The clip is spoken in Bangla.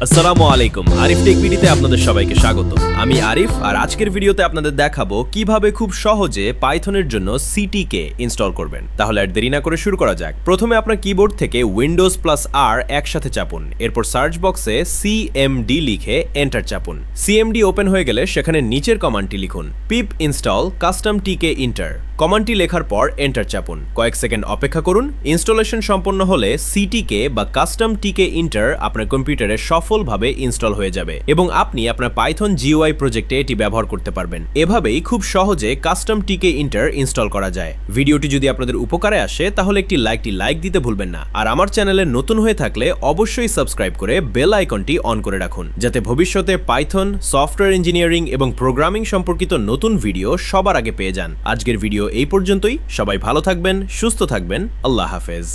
আসসালামু আলাইকুম, আরিফ টেক ভিডিওতে আপনাদের সবাইকে স্বাগত। আমি আরিফ, আর আজকের ভিডিওতে আপনাদের দেখাবো কিভাবে খুব সহজে পাইথনের জন্য সিটিকে ইনস্টল করবেন। তাহলে আর দেরি না করে শুরু করা যাক। প্রথমে আপনার কিবোর্ড থেকে উইন্ডোজ প্লাস আর একসাথে চাপুন। এরপর সার্চ বক্সে সিএমডি লিখে এন্টার চাপুন। সিএমডি ওপেন হয়ে গেলে সেখানে নিচের কমান্ডটি লিখুন, পিপ ইনস্টল কাস্টম টিকে ইন্টার। কমান্ডটি লেখার পর এন্টার চাপুন। কয়েক সেকেন্ড অপেক্ষা করুন। ইনস্টলেশন সম্পন্ন হলে সিটিকে বা কাস্টম টিকে ইন্টার আপনার কম্পিউটারে সফলভাবে ইনস্টল হয়ে যাবে এবং আপনি আপনার পাইথন জিইউআই প্রজেক্টে এটি ব্যবহার করতে পারবেন। এভাবেই খুব সহজে কাস্টম টিকে ইন্টার ইনস্টল করা যায়। ভিডিওটি যদি আপনাদের উপকারে আসে তাহলে একটি লাইক দিতে ভুলবেন না। আর আমার চ্যানেলে নতুন হয়ে থাকলে অবশ্যই সাবস্ক্রাইব করে বেল আইকনটি অন করে রাখুন, যাতে ভবিষ্যতে পাইথন, সফটওয়্যার ইঞ্জিনিয়ারিং এবং প্রোগ্রামিং সম্পর্কিত নতুন ভিডিও সবার আগে পেয়ে যান। আজকের ভিডিও এই পর্যন্তই। সবাই ভালো থাকবেন, সুস্থ থাকবেন। আল্লাহ হাফেজ।